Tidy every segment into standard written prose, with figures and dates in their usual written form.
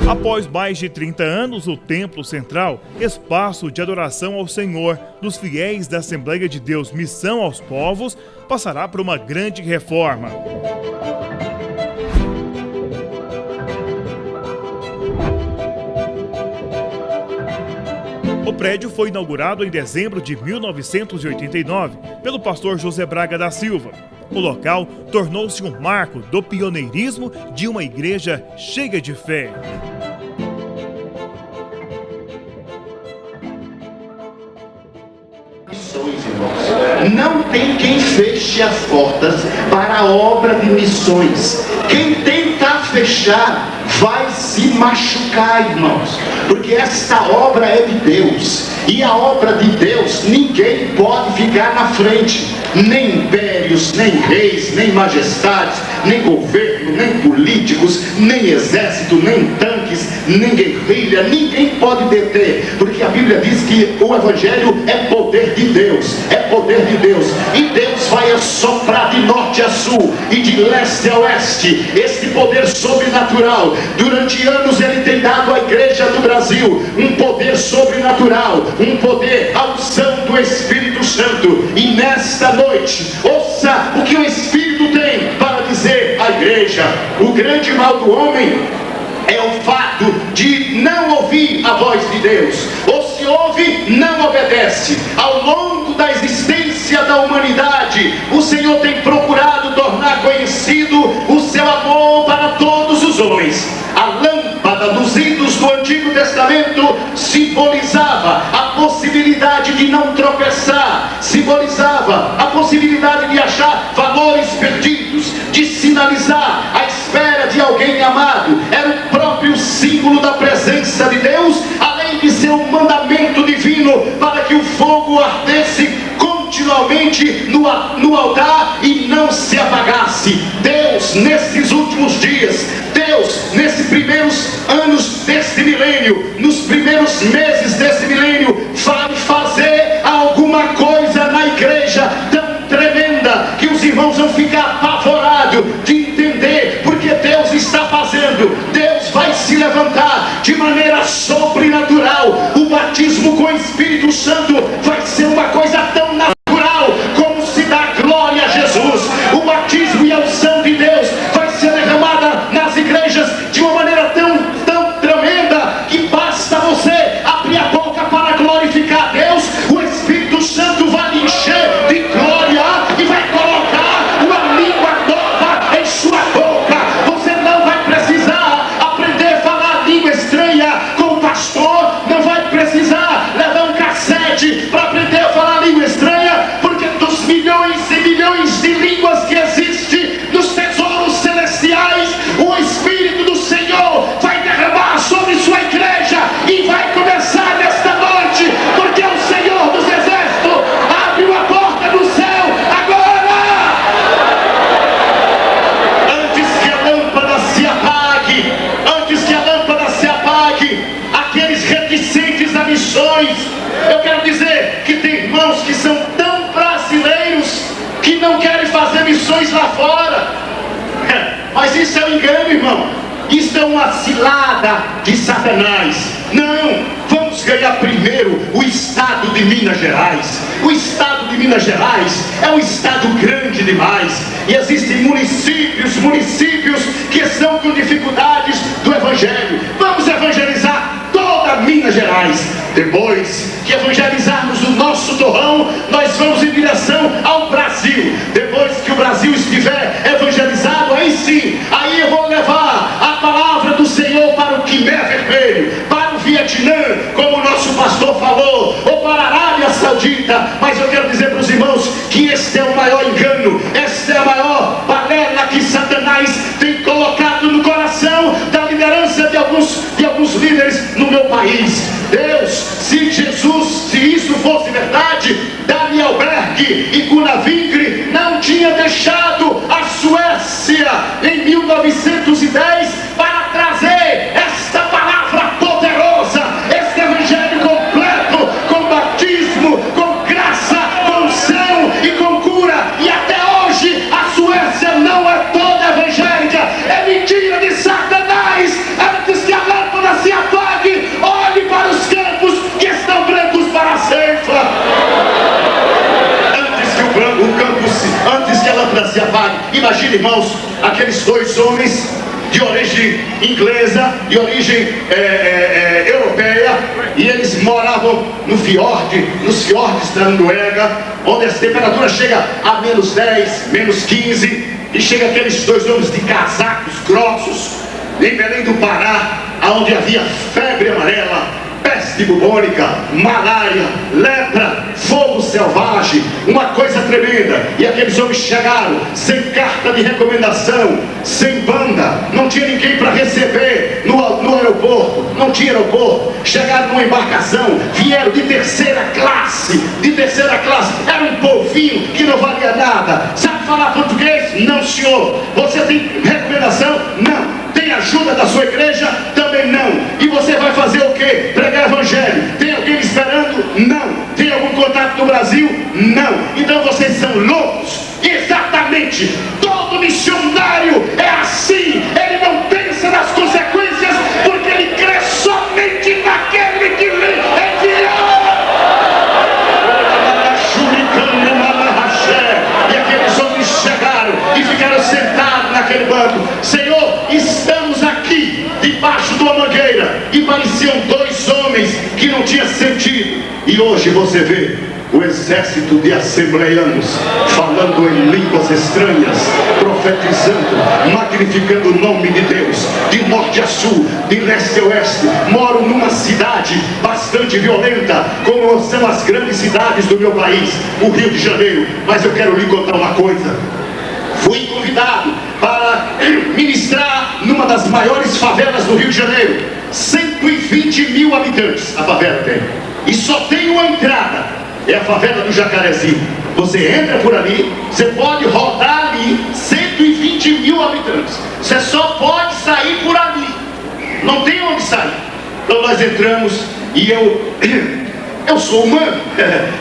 Após mais de 30 anos, o Templo Central, espaço de adoração ao Senhor dos fiéis da Assembleia de Deus Missão aos Povos, passará por uma grande reforma. O prédio foi inaugurado em dezembro de 1989 pelo pastor José Braga da Silva. O local tornou-se um marco do pioneirismo de uma igreja cheia de fé. Não tem quem feche as portas para a obra de missões. Quem tentar fechar vai se machucar, irmãos, porque esta obra é de Deus, e a obra de Deus ninguém pode ficar na frente, nem impérios, nem reis, nem majestades, nem governo, nem políticos, nem exército, nem tanques, nem guerrilha, ninguém pode deter, porque a Bíblia diz que o Evangelho é poder de Deus, e Deus vai assoprar de norte a sul e de leste a oeste esse poder sobrenatural. Durante anos ele tem dado à igreja do Brasil um poder sobrenatural, um poder, a unção do Espírito Santo, e nesta noite, ouça o que o Espírito tem para dizer à igreja. O grande mal do homem é o fato de não ouvir a voz de Deus, ou se ouve, não obedece. Ao longo da existência da humanidade, o Senhor tem procurado tornar conhecido o seu amor para todos os homens. A lâmpada dos ídolos do Antigo Testamento simbolizava a possibilidade de não tropeçar, simbolizava a possibilidade de achar valores perdidos, de sinalizar a espera de alguém amado. Era o próprio símbolo da presença de Deus, além de ser um mandamento divino para que o fogo ardesse continuamente no altar e não se apagasse. Deus, nesses últimos dias, Deus, nesses primeiros anos deste milênio, nos primeiros meses desse milênio, vai fazer alguma coisa na igreja tão tremenda que os irmãos vão ficar apavorados de entender, porque Deus está fazendo. Deus vai se levantar de maneira sobrenatural. O batismo com o Espírito Santo vai ser uma coisa tão natural como se dá glória a Jesus. O batismo e a unção de Deus vai ser derramada nas igrejas de uma maneira tão tremenda que basta você abrir a boca para glorificar a Deus. O Espírito Santo vai lhe encher de glória e vai colocar uma língua nova em sua boca. Você não vai precisar aprender a falar língua estranha com o pastor, não vai precisar levar um cassete para aprender a falar língua estranha, porque dos milhões e milhões de línguas que existem nos tesouros celestiais, o Espírito do Senhor vai derramar sobre sua igreja e vai começar nesta noite, porque o Senhor dos Exércitos abriu a porta do céu agora. Antes que a lâmpada se apague, aqueles reticentes a missões, eu quero dizer que tem irmãos que são tão brasileiros que não querem fazer missões lá fora. Mas isso é um engano, irmão. Isso é uma cilada de Satanás. Não, vamos ganhar primeiro o estado de Minas Gerais. O estado de Minas Gerais é um estado grande demais, e existem municípios que estão com dificuldades do Evangelho. Vamos evangelizar toda Minas Gerais. Depois que evangelizarmos o nosso torrão, nós vamos em direção ao Brasil. Depois que o Brasil estiver evangelizado, aí sim, aí eu vou levar a palavra do Senhor para o Quimé Vermelho, para o Vietnã, como o nosso pastor falou, ou para a Arábia Saudita. Mas eu quero dizer para os irmãos que este é o maior engano, esta é a maior balela que Satanás tem colocado no coração da liderança de alguns líderes no meu país. Deus, se isso fosse verdade, Daniel Berg e Gunnar Wingre não tinha deixado a Suécia em 1910 para trazer esta palavra poderosa, este evangelho completo, com batismo, com graça, com unção e com cura. E até hoje a Imagina, irmãos, aqueles dois homens de origem inglesa, de origem europeia, e eles moravam nos fiordes da Noruega, onde a temperatura chega a -10, -15, e chega aqueles dois homens de casacos grossos, em Belém do Pará, onde havia febre amarela, peste bubônica, malária, lepra, fogo selvagem, uma coisa tremenda. E aqueles homens chegaram sem carta de recomendação, sem banda, não tinha ninguém para receber no aeroporto, não tinha aeroporto. Chegaram numa embarcação, vieram de terceira classe, era um povinho que não valia nada. Sabe falar português? Não, senhor. Você tem recomendação? Não. Tem ajuda da sua igreja? Também não. E você vai fazer o quê? Pregar evangelho. Tem alguém esperando? Não. Tem algum contato no Brasil? Não. Então vocês são loucos. Exatamente. Todo missionário é assim. Ele não pensa nas consequências, porque ele crê somente naquele que lhe enviou. E aqueles homens chegaram e ficaram sentados naquele banco. Senhor, estamos aqui debaixo de uma mangueira, e pareciam dois homens que não tinham sentido. E hoje você vê o exército de assembleianos falando em línguas estranhas, profetizando, magnificando o nome de Deus, de norte a sul, de leste a oeste. Moro numa cidade bastante violenta, como são as grandes cidades do meu país, o Rio de Janeiro. Mas eu quero lhe contar uma coisa. Fui convidado para ministrar numa das maiores favelas do Rio de Janeiro. 120 mil habitantes a favela tem, e só tem uma entrada, é a favela do Jacarezinho. Você entra por ali, você pode rodar ali. 120 mil habitantes, você só pode sair por ali, não tem onde sair. Então nós entramos, e eu sou humano.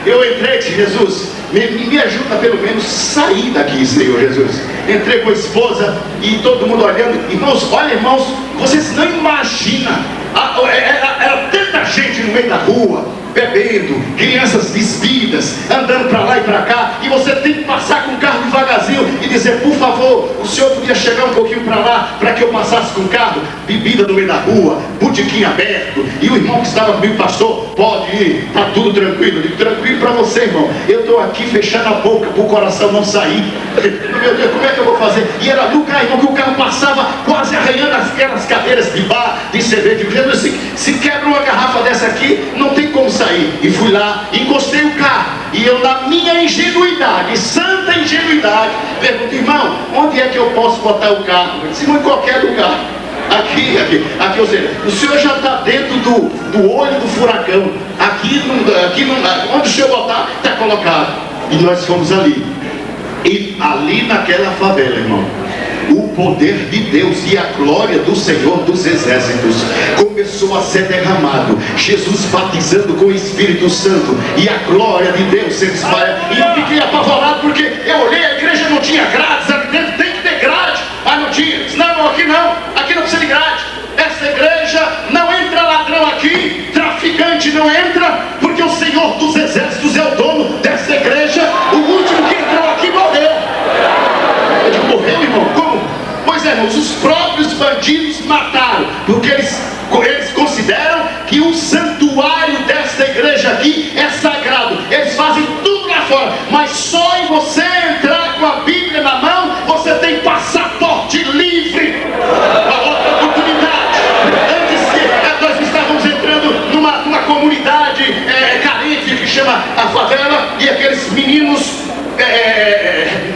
Eu entrei e disse: Jesus, me ajuda pelo menos sair daqui, Senhor Jesus. Entrei com a esposa e todo mundo olhando. Irmãos, olha, irmãos, vocês não imaginam, era tanta gente no meio da rua, bebendo, crianças despidas, andando para lá e para cá, e você tem que passar com o carro devagarzinho e dizer: por favor, o senhor podia chegar um pouquinho para lá, para que eu passasse com o carro. Bebida no meio da rua, botequim aberto. E o irmão que estava comigo: pastor, pode ir, está tudo tranquilo. Eu digo: tranquilo para você, irmão, eu estou aqui fechando a boca para o coração não sair. Meu Deus, como é que eu vou fazer? E era no carro, irmão, que o carro passava quase arranhando aquelas cadeiras de bar, de cerveja. Eu digo: Jesus, se quebra uma garrafa dessa aqui, não tem como sair. E fui lá, encostei o carro, e eu, na minha ingenuidade, santa ingenuidade, pergunto: irmão, onde é que eu posso botar o carro? Ele disse: em qualquer lugar. Aqui, ou seja, o senhor já está dentro do olho do furacão. Aqui não, onde o senhor botar, está colocado. E nós fomos ali. E ali naquela favela, irmão, o poder de Deus e a glória do Senhor dos Exércitos começou a ser derramado. Jesus batizando com o Espírito Santo, e a glória de Deus se espalha. E eu fiquei apavorado, porque eu olhei, a igreja não tinha grades, ali dentro tem que ter grade. Mas não tinha. Não, aqui não precisa de grade. Essa igreja não entra ladrão aqui, traficante não entra, porque o Senhor dos Exércitos é o dono dessa igreja. O último que entrou aqui morreu. Eu digo: morreu, irmão? Como? Pois é, irmãos, os próprios bandidos mataram, porque eles consideram que o santuário desta igreja aqui é sagrado. Eles fazem tudo lá fora, mas só em você entrar com a Bíblia na mão, você tem passaporte livre. Uma outra oportunidade. Antes, nós estávamos entrando numa comunidade carente, que chama a favela, e aqueles meninos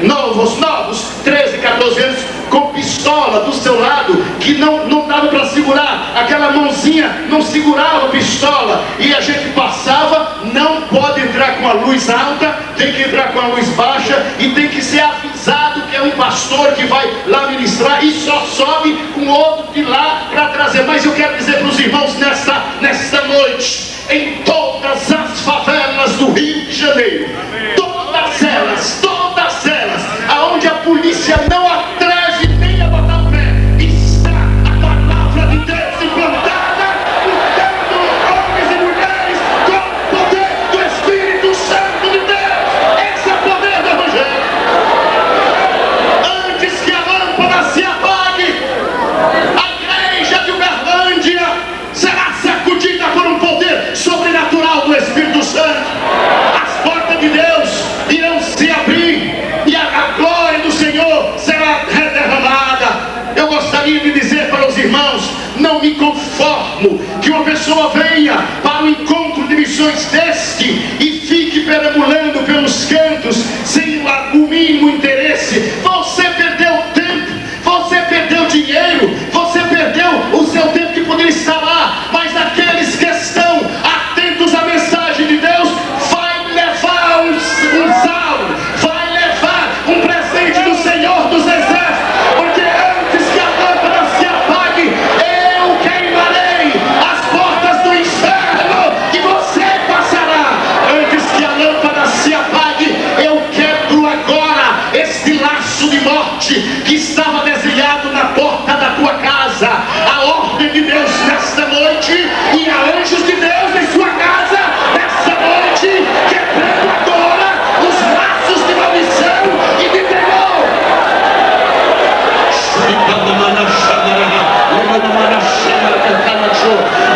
novos, 13, 14 anos, com pistola do seu lado, que não dava para segurar, aquela mãozinha não segurava a pistola, e a gente passava. Não pode entrar com a luz alta, tem que entrar com a luz baixa, e tem que ser avisado que é um pastor que vai lá ministrar, e só sobe com outro de lá para trazer. Mas eu quero dizer para os irmãos nesta noite, em todas as favelas do Rio de Janeiro, todas elas, aonde a polícia não atreve nem a botar o pé, está a palavra de Deus implantada, lutando homens e mulheres com o poder do Espírito Santo de Deus. Esse é o poder do Evangelho. morte que estava desenhado na porta da tua casa. A ordem de Deus nesta noite, e há anjos de Deus em sua casa nesta noite, quebrando agora os laços de maldição e de temor.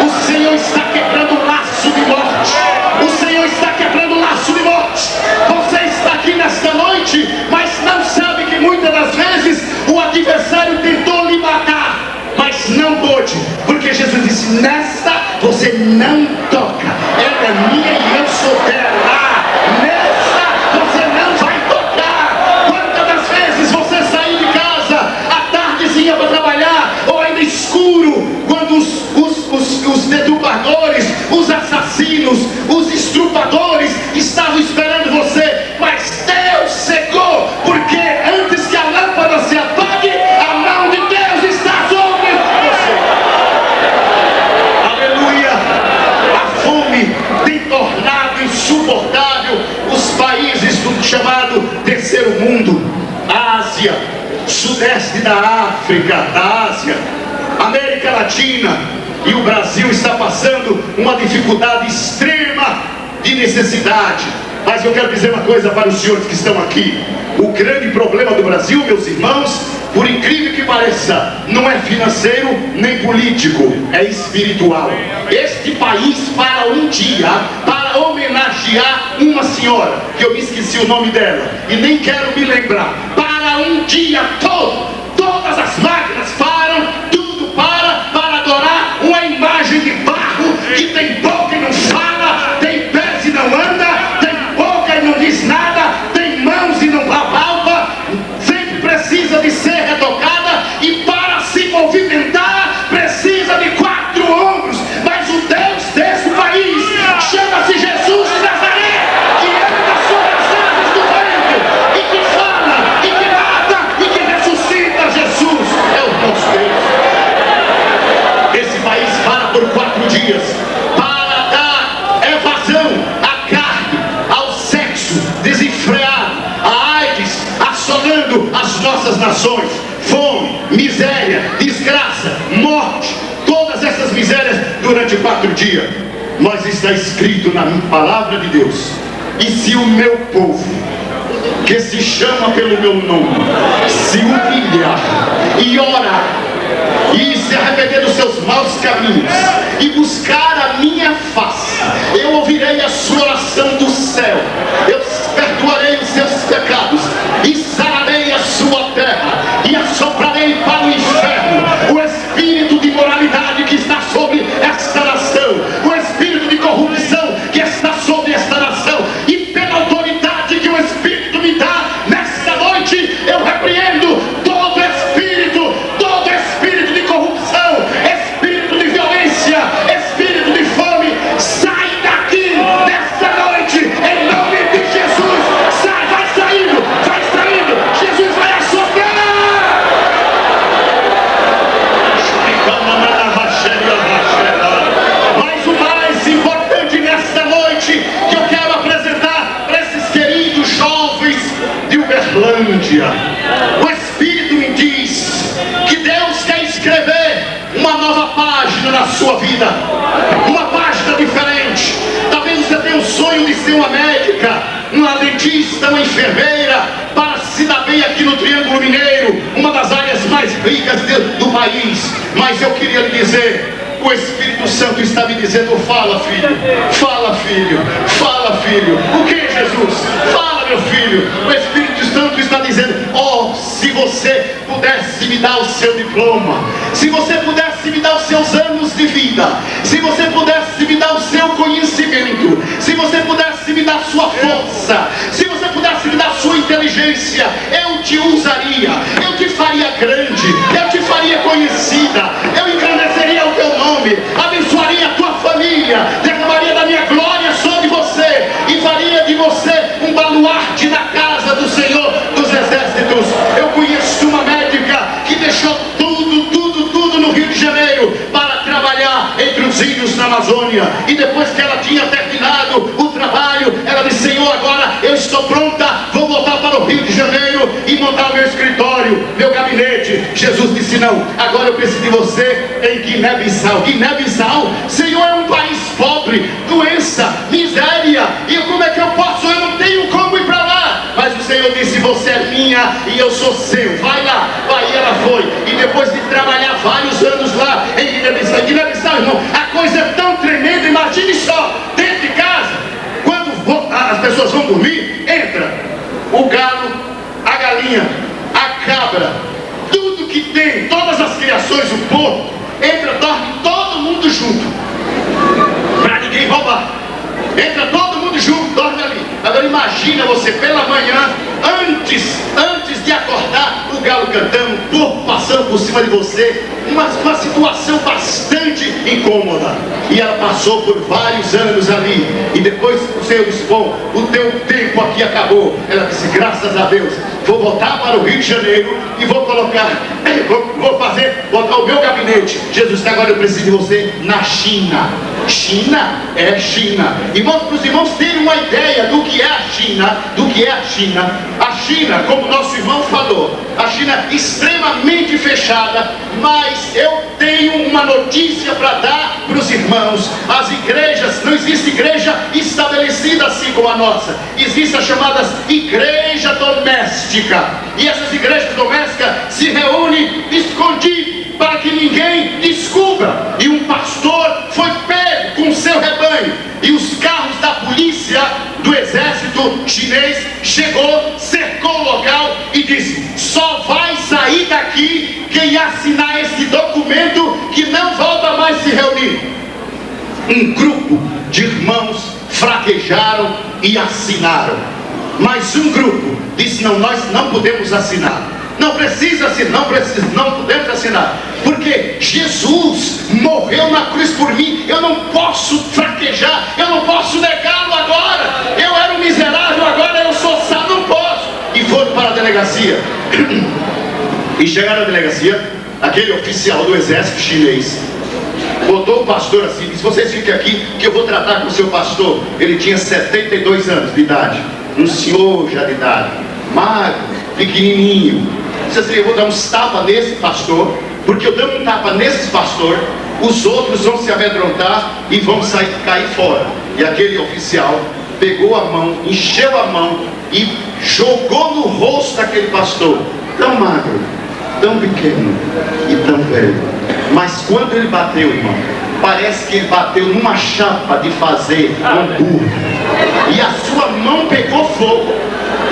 O Senhor está quebrando o laço de morte. O Senhor está quebrando o laço de morte. Você está aqui nesta noite, mas não sabe que muitas das vezes o adversário tentou lhe matar, mas não pôde, porque Jesus disse: nesta você não toca, ela é minha e eu sou dela. Nesta você não vai tocar. Quantas das vezes você saiu de casa à tardezinha para trabalhar, ou ainda escuro, quando os deturpadores, os assassinos, os estrupadores estavam esperando você, mas Deus cegou, porque antes que a lâmpada se apague, a mão de Deus está sobre você. Aleluia! A fome tem tornado insuportável os países do chamado terceiro mundo, Ásia, sudeste da África, da Ásia, América Latina, e o Brasil está passando uma dificuldade extrema de necessidade. Mas eu quero dizer uma coisa para os senhores que estão aqui: o grande problema do Brasil, meus irmãos, por incrível que pareça, não é financeiro nem político, é espiritual. Este país, para um dia, para homenagear uma senhora, que eu me esqueci o nome dela e nem quero me lembrar, para um dia todo, todas as máquinas param, tudo para adorar uma imagem de barro que tem boca e não fala, tem pés e não anda, tem boca e não diz nada, tem mãos e não apalpa, sempre precisa de ser retocada, e para se movimentar precisa de 4 ombros. Mas o Deus desse país chama-se Jesus de Nazaré, que anda sobre as asas do vento, e que fala, e que mata, e que ressuscita. Jesus é o nosso Deus. Esse país para por 4 dias para dar evasão à carne, ao sexo desenfreado, à AIDS assolando as nossas nações, fome, miséria, desgraça, morte, todas essas misérias durante 4 dias. Mas está escrito na palavra de Deus: e se o meu povo, que se chama pelo meu nome, se humilhar e orar, e se arrepender dos seus maus caminhos, e buscar a minha face, eu ouvirei a sua oração do céu, eu perdoarei os seus pecados, e sararei a sua terra, e assoprarei para o inferno o espírito de imoralidade que está sobre esta nação, o espírito de corrupção que está sobre esta nação, e pela autoridade que o Espírito me dá, nesta noite eu repreendo todo espírito de corrupção, espírito de violência, espírito de fome. Sai daqui nesta noite, em nome de Jesus. Sai, vai saindo, Jesus vai assoprar. Mas o mais importante nesta noite que eu quero apresentar para esses queridos jovens de Uberlândia: o Espírito me diz que Deus quer escrever uma nova página na sua vida, uma página diferente. Talvez você tenha um sonho de ser uma médica, uma dentista, uma enfermeira, para se dar bem aqui no Triângulo Mineiro, uma das áreas mais ricas do país. Mas eu queria lhe dizer, o Espírito Santo está me dizendo: fala, filho, fala, filho, fala, filho. O que, Jesus? Fala, meu filho. O Espírito Santo está dizendo: oh, se você pudesse me dar o seu diploma, se você pudesse me dar os seus anos de vida, se você pudesse me dar o seu conhecimento, se você pudesse me dar a sua força, se você pudesse me dar a sua inteligência, eu te usaria, eu te faria grande, eu te faria conhecida, eu engrandeceria o teu nome, abençoaria a tua família, derramaria da minha glória sobre você e faria de você um baluarte na casa do Senhor dos Exércitos. Eu conheço uma médica que deixou tudo no Rio de Janeiro para trabalhar entre os índios na Amazônia, e depois que ela tinha terminado o trabalho, ela disse: Senhor, agora eu estou pronta, vou voltar para o Rio de Janeiro e montar não. Agora eu preciso de você em Guiné-Bissau. Guiné-Bissau, Senhor, é um país pobre, doença, miséria. E como é que eu posso? Eu não tenho como ir para lá. Mas o Senhor disse: você é minha e eu sou seu. Vai lá. Aí ela foi. E depois de trabalhar vários anos lá em Guiné-Bissau. Guiné-Bissau, irmão, a coisa é tão tremenda. Imagine só, dentro de casa, quando as pessoas vão dormir, entra o galo, a galinha, a cabra, tudo que tem, todas as criações, o porco, entra, dorme todo mundo junto, para ninguém roubar. Entra todo mundo junto, dorme ali. Agora imagina você pela manhã, antes de acordar, o galo cantando, o porco passando por cima de você, uma situação bastante incômoda. E ela passou por vários anos ali. E depois o Senhor disse: bom, o teu tempo aqui acabou. Ela disse: graças a Deus, vou voltar para o Rio de Janeiro e vou botar o meu gabinete. Jesus disse: agora eu preciso de você na China. China é China. Irmãos, para os irmãos terem uma ideia do que é a China, a China, como nosso irmão falou, a China extremamente fechada. Mas eu tenho uma notícia para dar para os irmãos. As igrejas, não existe igreja estabelecida assim como a nossa. Existem as chamadas igreja doméstica. E essas igrejas domésticas se reúnem escondidas para que ninguém descubra. E um pastor foi pego com seu rebanho, e os carros da polícia do exército chinês chegou, cercou o local e disse: só vai sair daqui quem assinar esse documento, que não volta mais se reunir. Um grupo de irmãos fraquejaram e assinaram, mas um grupo disse: não, nós não podemos assinar. Não precisa assinar, não podemos assinar, porque Jesus morreu na cruz por mim. Eu não posso fraquejar, eu não posso negá-lo agora. Eu era um miserável, agora eu sou salvo, não posso. E foram para a delegacia. E chegaram à delegacia, aquele oficial do exército chinês botou o pastor assim, disse: vocês fiquem aqui que eu vou tratar com o seu pastor. Ele tinha 72 anos de idade, um senhor já de idade, magro, pequenininho. Disse assim: eu vou dar uns tapas nesse pastor, porque eu dando um tapa nesse pastor, os outros vão se amedrontar e vão cair fora. E aquele oficial pegou a mão, encheu a mão e jogou no rosto daquele pastor, tão magro, tão pequeno e tão velho. Mas quando ele bateu, irmão, parece que ele bateu numa chapa de fazer hambúrguer, e a sua mão pegou fogo.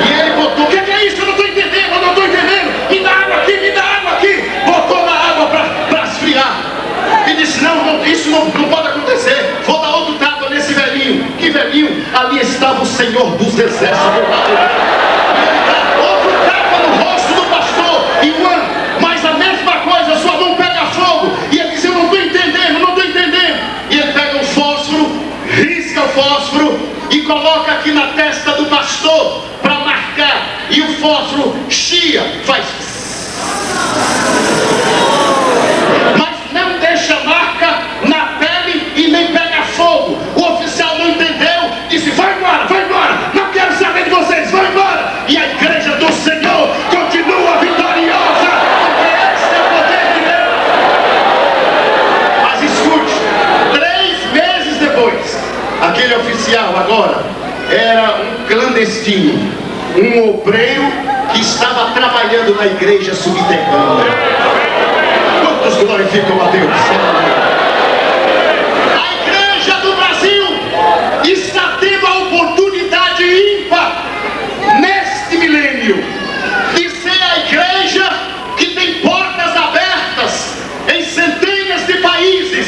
E ele botou: o que é isso? Eu não estou entendendo, eu não estou entendendo. Me dá água aqui, me dá água aqui. Botou na água para esfriar. E disse: não, isso não pode acontecer. Vou dar outro tapa nesse velhinho. Que velhinho? Ali estava o Senhor dos Exércitos. E ele dá outro tapa no rosto do pastor. E mas a mesma coisa, sua mão pega fogo. E ele diz: eu não estou entendendo, não estou entendendo. E ele pega um fósforo, risca o fósforo e coloca aqui na testa do pastor para marcar. E o fósforo chia, faz, mas não deixa marca na pele e nem pega fogo. O oficial não entendeu, disse: vai embora, não quero saber de vocês, vai embora. E a igreja do Senhor continua vitoriosa, porque esse é o poder de Deus. Mas escute, 3 meses depois, aquele oficial agora era um clandestino, um obreiro que estava trabalhando na igreja subterrânea. Quantos glorificam a Deus? A igreja do Brasil está tendo a oportunidade ímpar neste milênio de ser a igreja que tem portas abertas em centenas de países.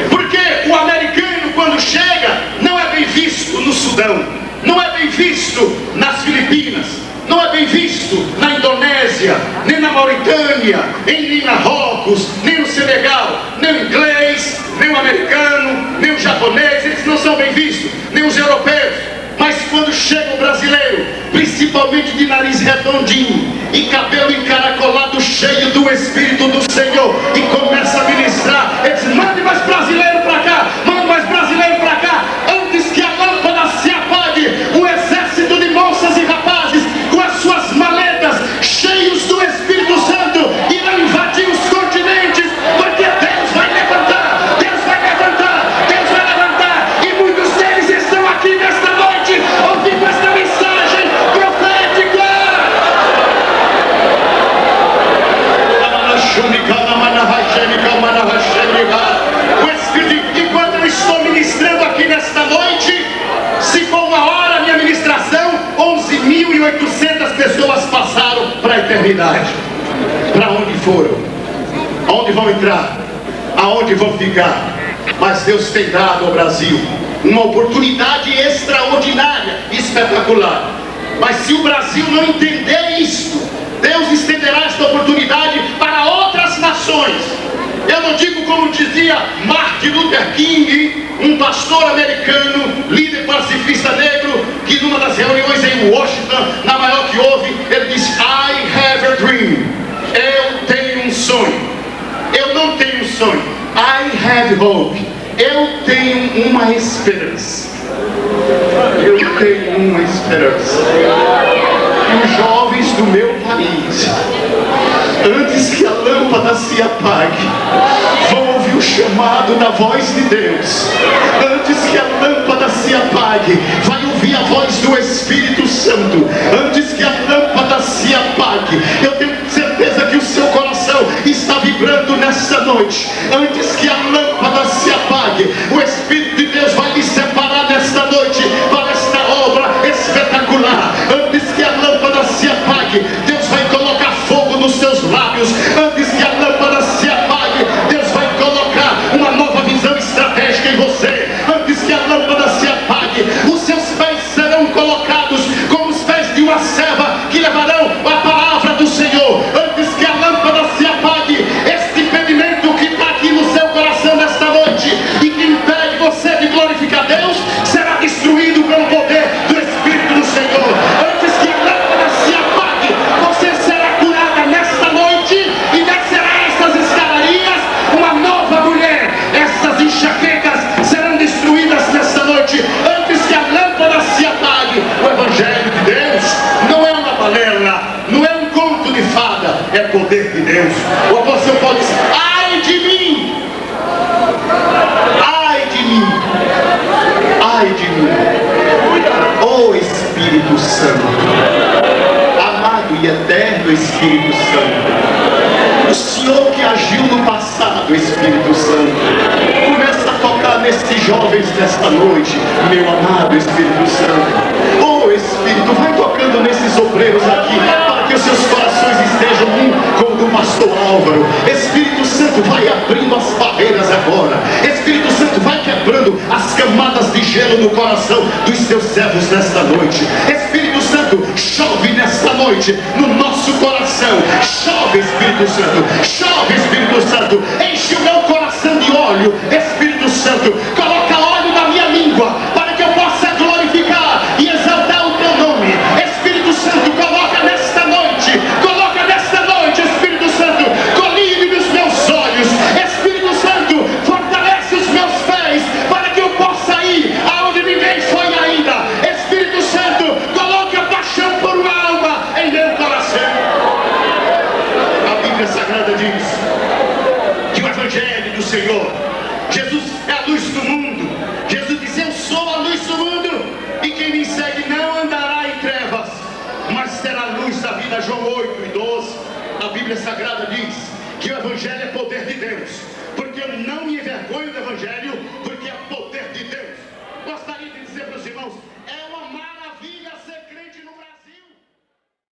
Porque o americano, quando chega, não é bem visto no Sudão, não é bem visto nas Filipinas, não é bem visto na Indonésia, nem na Mauritânia, nem Marrocos, nem no Senegal. Nem o inglês, nem o americano, nem o japonês, eles não são bem vistos, nem os europeus. Mas quando chega o brasileiro, principalmente de nariz redondinho e cabelo encaracolado, cheio do Espírito do Senhor, e começa a ministrar, ele diz: mande mais brasileiro para cá, mande mais brasileiro para cá. Antes que a lâmpada se apague, um exército de moças e rapazes com as suas maletas, cheios do Espírito Santo, irão invadir O Espírito, enquanto eu estou ministrando aqui nesta noite, se for uma hora a minha ministração, 11.800 pessoas passaram para a eternidade. Para onde foram? Aonde vão entrar? Aonde vão ficar? Mas Deus tem dado ao Brasil uma oportunidade extraordinária, espetacular. Mas se o Brasil não entender isto, Deus estenderá esta oportunidade para outras nações. Eu não digo como dizia Martin Luther King, um pastor americano, líder pacifista negro, que numa das reuniões em Washington, na maior que houve, ele disse: I have a dream. Eu tenho um sonho. Eu não tenho um sonho. I have hope. Eu tenho uma esperança. Eu tenho uma esperança. Os jovens do meu país, antes que a lâmpada se apague, vão ouvir o chamado da voz de Deus. Antes que a lâmpada se apague, vai ouvir a voz do Espírito Santo. Antes que a lâmpada se apague, eu tenho certeza que o seu coração está vibrando nessa noite. Antes que a lâmpada se apague, o Espírito de Deus vai lhe separar nesta noite para esta obra espetacular. Antes que a lâmpada se apague, Deus vai colocar fogo nos seus lábios. Antes que a lâmpada se apague, Deus vai colocar uma nova visão estratégica em você. Antes que a lâmpada se apague, os seus pés serão colocados como os pés de uma serva que levarão a palavra do Senhor. Antes que a lâmpada se apague, este impedimento que está aqui no seu coração nesta noite e que impede você de glorificar Deus, será destruído pelo poder do Espírito do Senhor. Antes que a lâmpada se apague, você será curada nesta noite e descerá estas escadarias uma nova mulher. Essas enxaquecas serão destruídas nesta noite. Antes que a lâmpada se apague, o Evangelho de Deus não é uma balela, não é um conto de fada, é poder de Deus. O apóstolo Paulo diz: ai de mim, ai de mim, ai de mim, ó Espírito Santo, amado e eterno Espírito Santo, o Senhor que agiu no passado, Espírito Santo, começa a tocar nestes jovens nesta noite, meu amado Espírito Santo. Ó Espírito, vai tocando nesses obreiros aqui, para que os seus corações estejam um com o do pastor Álvaro. Espírito Santo, vai abrindo as barreiras agora. Espírito Santo, vai quebrando as camadas de gelo no coração dos teus servos nesta noite. Espírito Santo, chove nesta noite no nosso coração. Chove, Espírito Santo, chove, Espírito Santo, enche o meu coração de óleo. Espírito Santo, coloca óleo na minha língua, para que eu possa glorificar e exaltar o teu nome. Espírito Santo, coloca nesta noite, Espírito Santo, colírio nos meus olhos. Espírito Santo, fortalece os meus pés, para que eu possa ir aonde ninguém foi ainda. Espírito Santo, coloque a paixão por uma alma em meu coração. A Bíblia Sagrada diz que o Evangelho do Senhor, Jesus é a luz do mundo. Jesus diz: eu sou a luz do mundo, e quem me segue não andará em trevas, mas terá a luz da vida. João 8:12. A Bíblia Sagrada diz que o Evangelho é poder de Deus, porque eu não me envergonho do Evangelho,